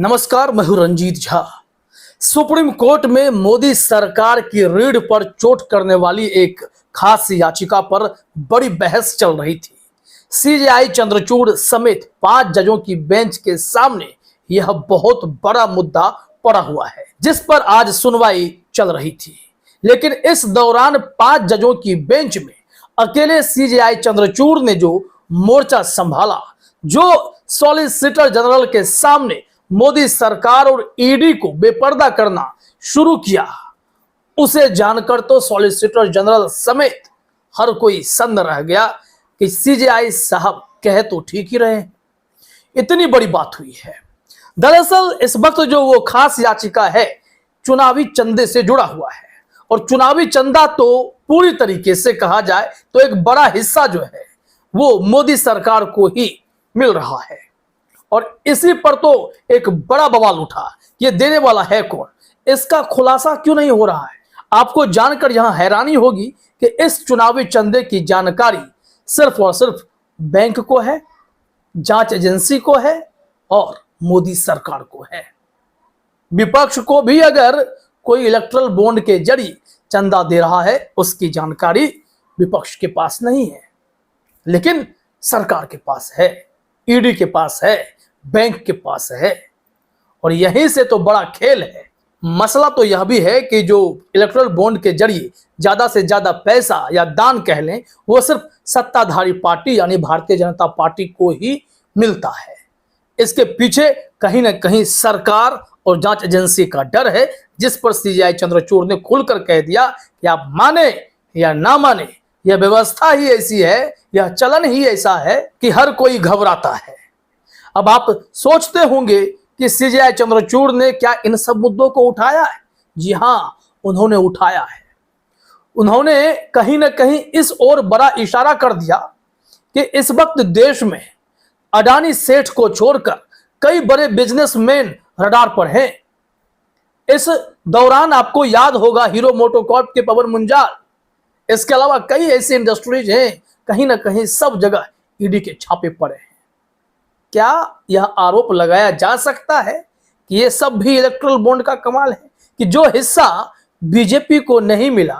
नमस्कार, मैं हूं रंजीत झा। सुप्रीम कोर्ट में मोदी सरकार की रीढ़ पर चोट करने वाली एक खास याचिका पर बड़ी बहस चल रही थी। सीजेआई चंद्रचूड़ समेत 5 जजों की बेंच के सामने यह बहुत बड़ा मुद्दा पड़ा हुआ है, जिस पर आज सुनवाई चल रही थी। लेकिन इस दौरान 5 जजों की बेंच में अकेले सीजेआई चंद्रचूड़ ने जो मोर्चा संभाला, जो सॉलिसिटर जनरल के सामने मोदी सरकार और ईडी को बेपर्दा करना शुरू किया, उसे जानकर तो सॉलिसिटर जनरल समेत हर कोई सन्न रह गया कि सीजेआई साहब कह तो ठीक ही रहे, इतनी बड़ी बात हुई है। दरअसल इस वक्त जो वो खास याचिका है चुनावी चंदे से जुड़ा हुआ है, और चुनावी चंदा तो पूरी तरीके से कहा जाए तो एक बड़ा हिस्सा जो है वो मोदी सरकार को ही मिल रहा है। और इसी पर तो एक बड़ा बवाल उठा, ये देने वाला है कौन, इसका खुलासा क्यों नहीं हो रहा है। आपको जानकर यहां हैरानी होगी कि इस चुनावी चंदे की जानकारी सिर्फ और सिर्फ बैंक को है, जांच एजेंसी को है और मोदी सरकार को है। विपक्ष को भी अगर कोई इलेक्ट्रल बॉन्ड के जरिए चंदा दे रहा है, उसकी जानकारी विपक्ष के पास नहीं है, लेकिन सरकार के पास है, ईडी के पास है, बैंक के पास है। और यहीं से तो बड़ा खेल है। मसला तो यह भी है कि जो इलेक्ट्रल बॉन्ड के जरिए ज्यादा से ज्यादा पैसा या दान कह लें, वो सिर्फ सत्ताधारी पार्टी यानी भारतीय जनता पार्टी को ही मिलता है। इसके पीछे कहीं ना कहीं सरकार और जांच एजेंसी का डर है, जिस पर सीजेआई चंद्रचूड़ ने खुलकर कह दिया कि आप माने या ना माने, यह व्यवस्था ही ऐसी है, यह चलन ही ऐसा है कि हर कोई घबराता है। अब आप सोचते होंगे कि सीजेआई चंद्रचूड़ ने क्या इन सब मुद्दों को उठाया है? जी हां, उन्होंने उठाया है। उन्होंने कहीं ना कहीं इस ओर बड़ा इशारा कर दिया कि इस वक्त देश में अडानी सेठ को छोड़कर कई बड़े बिजनेसमैन रडार पर हैं। इस दौरान आपको याद होगा हीरो मोटोकॉर्प के पवन मुंजाल, इसके अलावा कई ऐसी इंडस्ट्रीज हैं, कहीं ना कहीं सब जगह ईडी के छापे पड़े हैं। क्या यह आरोप लगाया जा सकता है कि यह सब भी इलेक्ट्रल बॉन्ड का कमाल है, कि जो हिस्सा बीजेपी को नहीं मिला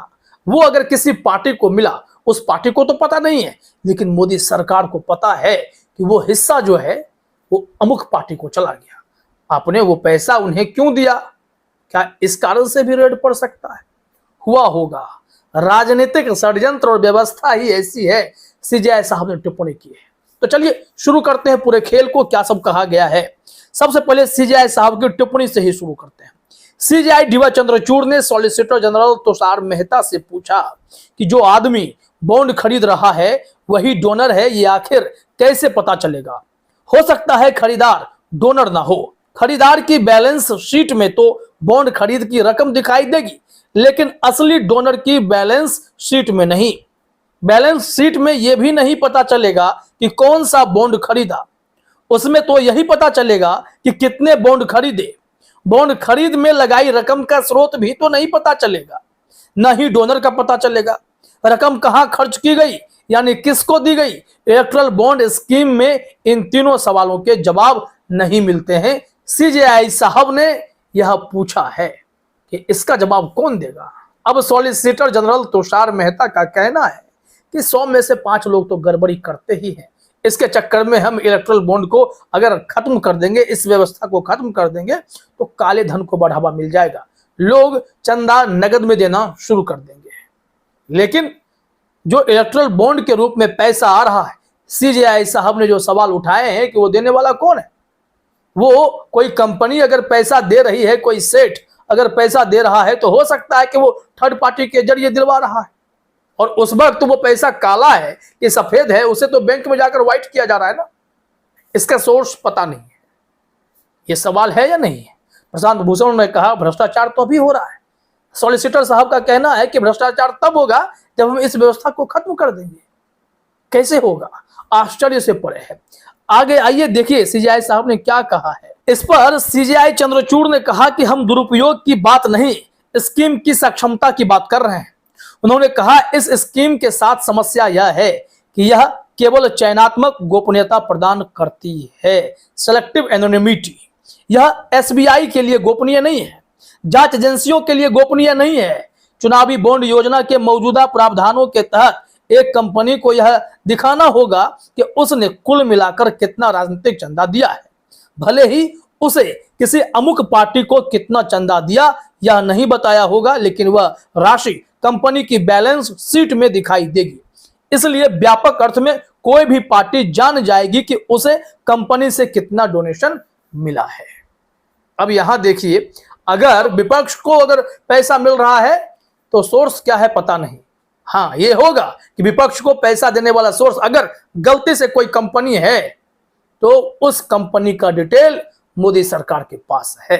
वो अगर किसी पार्टी को मिला, उस पार्टी को तो पता नहीं है, लेकिन मोदी सरकार को पता है कि वो हिस्सा जो है वो अमुक पार्टी को चला गया। आपने वो पैसा उन्हें क्यों दिया? क्या इस कारण से भी रेड पड़ सकता है? हुआ होगा। राजनीतिक षड्यंत्र और व्यवस्था ही ऐसी है, सीजेआई साहब ने टिप्पणी की है। तो चलिए शुरू करते हैं पूरे खेल को, क्या सब कहा गया है। सबसे पहले सीजेआई साहब की टिप्पणी से ही शुरू करते हैं। सीजेआई डीवाई चंद्रचूड़ ने सॉलिसिटर जनरल तुषार मेहता से पूछा कि जो आदमी बॉन्ड खरीद रहा है वही डोनर है, ये आखिर कैसे पता चलेगा? हो सकता है खरीदार डोनर ना हो, खरीदार की बैलेंस शीट में तो बॉन्ड खरीद की रकम दिखाई देगी, लेकिन असली डोनर की बैलेंस शीट में नहीं। बैलेंस शीट में यह भी नहीं पता चलेगा कि कौन सा बॉन्ड खरीदा, उसमें तो यही पता चलेगा कि कितने बॉन्ड खरीदे। बॉन्ड खरीद में लगाई रकम का स्रोत भी तो नहीं पता चलेगा, न ही डोनर का पता चलेगा। रकम कहां खर्च की गई, यानी किसको दी गई। इलेक्ट्रल बॉन्ड स्कीम में इन तीनों सवालों के जवाब नहीं मिलते हैं। सीजेआई साहब ने यह पूछा है कि इसका जवाब कौन देगा। अब सॉलिसिटर जनरल तुषार मेहता का कहना है कि 100 में से 5 लोग तो गड़बड़ी करते ही हैं। इसके चक्कर में हम इलेक्ट्रल बॉन्ड को अगर खत्म कर देंगे, इस व्यवस्था को खत्म कर देंगे, तो काले धन को बढ़ावा मिल जाएगा, लोग चंदा नगद में देना शुरू कर देंगे। लेकिन जो इलेक्ट्रल बॉन्ड के रूप में पैसा आ रहा है, सीजेआई साहब ने जो सवाल उठाए हैं कि वो देने वाला कौन है। वो कोई कंपनी अगर पैसा दे रही है, कोई सेठ अगर पैसा दे रहा है, तो हो सकता है कि वो थर्ड पार्टी के जरिए दिलवा रहा है, और उस वक्त तो वो पैसा काला है कि सफेद है, उसे तो बैंक में जाकर व्हाइट किया जा रहा है ना। इसका सोर्स पता नहीं है। ये सवाल है या नहीं है? प्रशांत भूषण ने कहा भ्रष्टाचार तो अभी हो रहा है। सॉलिसिटर साहब का कहना है कि भ्रष्टाचार तब होगा जब हम इस व्यवस्था को खत्म कर देंगे। कैसे होगा? आश्चर्य से परे है। आगे आइए देखिए सीजेआई साहब ने क्या कहा है। इस पर सीजेआई चंद्रचूड़ ने कहा कि हम दुरुपयोग की बात नहीं, स्कीम की सक्षमता की बात कर रहे हैं। उन्होंने कहा इस स्कीम के साथ समस्या यह है कि यह केवल चयनात्मक गोपनीयता प्रदान करती है, सेलेक्टिव एनोनिमिटी। यह एसबीआई के लिए गोपनीय नहीं है, जांच एजेंसियों के लिए गोपनीय नहीं है। चुनावी बॉन्ड योजना के मौजूदा प्रावधानों के तहत एक कंपनी को यह दिखाना होगा कि उसने कुल मिलाकर कितना राजनीतिक चंदा दिया है। भले ही उसे किसी अमुक पार्टी को कितना चंदा दिया यह नहीं बताया होगा, लेकिन वह राशि कंपनी की बैलेंस शीट में दिखाई देगी। इसलिए व्यापक अर्थ में कोई भी पार्टी जान जाएगी कि उसे कंपनी से कितना डोनेशन मिला है। अब यहां देखिए, अगर विपक्ष को अगर पैसा मिल रहा है तो सोर्स क्या है पता नहीं। हाँ, ये होगा कि विपक्ष को पैसा देने वाला सोर्स अगर गलती से कोई कंपनी है तो उस कंपनी का डिटेल मोदी सरकार के पास है।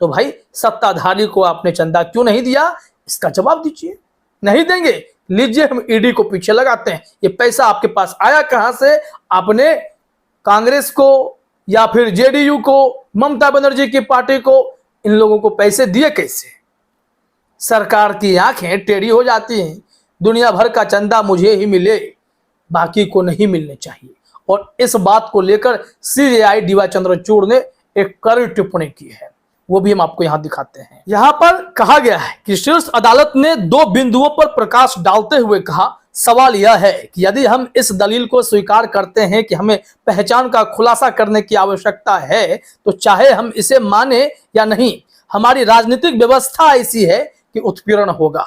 तो भाई, सत्ताधारी को आपने चंदा क्यों नहीं दिया, इसका जवाब दीजिए। नहीं देंगे, लीजिए हम ईडी को पीछे लगाते हैं। ये पैसा आपके पास आया कहां से? आपने कांग्रेस को या फिर जेडीयू को, ममता बनर्जी की पार्टी को, इन लोगों को पैसे दिए कैसे? सरकार की आंखें टेढ़ी हो जाती हैं। दुनिया भर का चंदा मुझे ही मिले, बाकी को नहीं मिलने चाहिए। और इस बात को लेकर सीजेआई डीवाई चंद्रचूड़ ने एक कड़ी टिप्पणी की है, वो भी हम आपको यहां दिखाते हैं। यहां पर कहा गया है कि शीर्ष अदालत ने 2 बिंदुओं पर प्रकाश डालते हुए कहा, सवाल यह है कि यदि हम इस दलील को स्वीकार करते हैं कि हमें पहचान का खुलासा करने की आवश्यकता है, तो चाहे हम इसे माने या नहीं, हमारी राजनीतिक व्यवस्था ऐसी है कि उत्पीड़न होगा।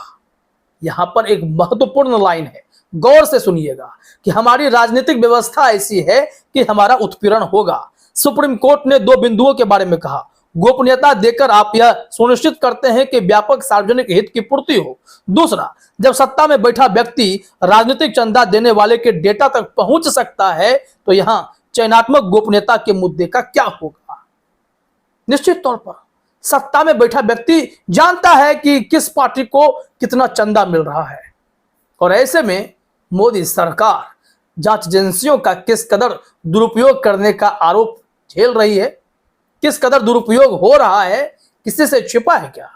यहां पर एक महत्वपूर्ण लाइन है, गौर से सुनिएगा, कि हमारी राजनीतिक व्यवस्था ऐसी है कि हमारा उत्पीड़न होगा। सुप्रीम कोर्ट ने 2 बिंदुओं के बारे में कहा, गोपनीयता देकर आप यह सुनिश्चित करते हैं कि व्यापक सार्वजनिक हित की पूर्ति हो। दूसरा, जब सत्ता में बैठा व्यक्ति राजनीतिक चंदा देने वाले के डेटा तक पहुंच सकता है तो यहां चयनात्मक गोपनीयता के मुद्दे का क्या होगा? निश्चित तौर पर सत्ता में बैठा व्यक्ति जानता है कि किस पार्टी को कितना चंदा मिल रहा है, और ऐसे में मोदी सरकार जांच एजेंसियों का किस कदर दुरुपयोग करने का आरोप झेल रही है, किस कदर दुरुपयोग हो रहा है, किसी से छिपा है क्या?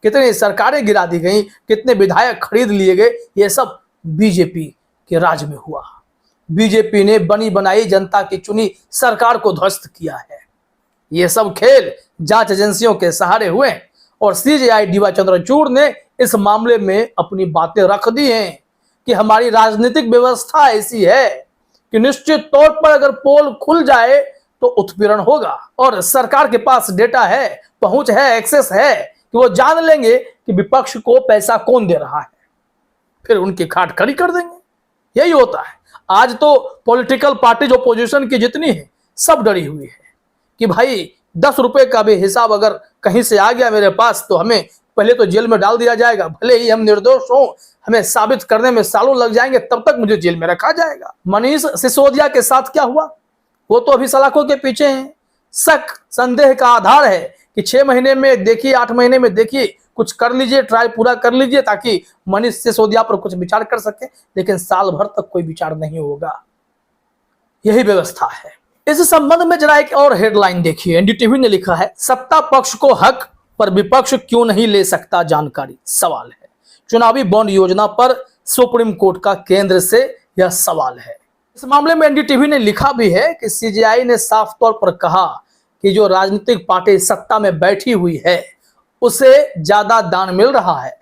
कितनी सरकारें गिरा दी गई, कितने विधायक खरीद लिए गए, ये सब बीजेपी के राज में हुआ। बीजेपी ने बनी बनाई जनता की चुनी सरकार को ध्वस्त किया है। ये सब खेल जांच एजेंसियों के सहारे हुए और सीजेआई डीवाई चंद्रचूड़ ने इस मामले में अपनी बातें रख दी हैं कि हमारी राजनीतिक व्यवस्था ऐसी है कि निश्चित तौर पर अगर पोल खुल जाए तो उत्पीड़न होगा, और सरकार के पास डेटा है, पहुंच है, एक्सेस है कि वो जान लेंगे कि विपक्ष को पैसा कौन दे रहा है, फिर उनकी खाट खड़ी कर देंगे। यही होता है। आज तो पॉलिटिकल पार्टी जो पोजीशन की जितनी है सब डरी हुई है कि भाई 10 रुपए का भी हिसाब अगर कहीं से आ गया मेरे पास तो हमें पहले तो जेल में डाल दिया जाएगा, भले ही हम निर्दोष हों, हमें साबित करने में सालों लग जाएंगे, तब तक मुझे जेल में रखा जाएगा। मनीष सिसोदिया के साथ क्या हुआ? वो तो अभी सलाखों के पीछे हैं। शक संदेह का आधार है कि 6 महीने में देखिए, 8 महीने में देखिए, कुछ कर लीजिए, ट्रायल पूरा कर लीजिए ताकि मनीष सिसोदिया पर कुछ विचार कर सके, लेकिन साल भर तक कोई विचार नहीं होगा। यही व्यवस्था है। इस संबंध में जरा एक और हेडलाइन देखिए, एनडीटीवी ने लिखा है, सत्ता पक्ष को हक पर विपक्ष क्यों नहीं ले सकता जानकारी, सवाल है। चुनावी बॉन्ड योजना पर सुप्रीम कोर्ट का केंद्र से यह सवाल है। इस मामले में एनडीटीवी ने लिखा भी है कि सीजेआई ने साफ तौर पर कहा कि जो राजनीतिक पार्टी सत्ता में बैठी हुई है उसे ज्यादा दान मिल रहा है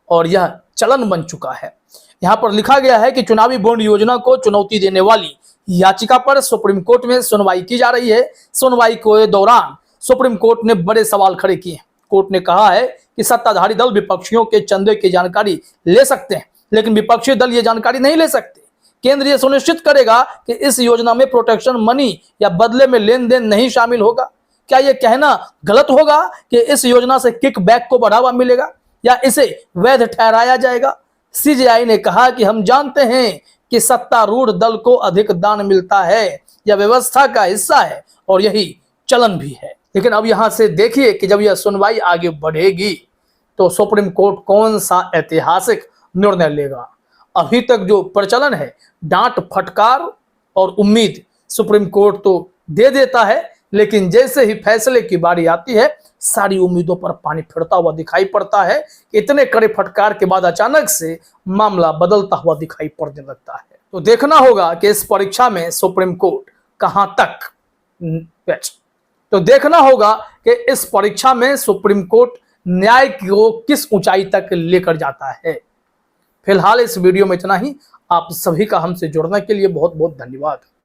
और यह चलन बन चुका है। यहां पर लिखा गया है कि चुनावी बॉन्ड योजना को चुनौती देने वाली याचिका पर सुप्रीम कोर्ट में सुनवाई की जा रही है। सुनवाई के दौरान सुप्रीम कोर्ट ने बड़े सवाल खड़े किए। कोर्ट ने कहा है कि सत्ताधारी दल विपक्षियों के चंदे की जानकारी ले सकते हैं, लेकिन विपक्षी दल ये जानकारी नहीं ले सकते। केंद्र ये सुनिश्चित करेगा कि इस योजना में प्रोटेक्शन मनी या बदले में लेन देन नहीं शामिल होगा। क्या यह कहना गलत होगा कि इस योजना से किकबैक को बढ़ावा मिलेगा या इसे वैध ठहराया जाएगा? सीजेआई ने कहा कि हम जानते हैं कि सत्तारूढ़ दल को अधिक दान मिलता है, यह व्यवस्था का हिस्सा है और यही चलन भी है। लेकिन अब यहां से देखिए कि जब यह सुनवाई आगे बढ़ेगी तो सुप्रीम कोर्ट कौन सा ऐतिहासिक निर्णय लेगा। अभी तक जो प्रचलन है, डांट फटकार और उम्मीद, सुप्रीम कोर्ट तो दे देता है, लेकिन जैसे ही फैसले की बारी आती है सारी उम्मीदों पर पानी फिरता हुआ दिखाई पड़ता है। इतने कड़े फटकार के बाद अचानक से मामला बदलता हुआ दिखाई पड़ने लगता है। तो देखना होगा कि इस परीक्षा में सुप्रीम कोर्ट कहां तक तो देखना होगा कि इस परीक्षा में सुप्रीम कोर्ट न्याय को किस ऊंचाई तक लेकर जाता है। फिलहाल इस वीडियो में इतना ही। आप सभी का हमसे जुड़ने के लिए बहुत बहुत धन्यवाद।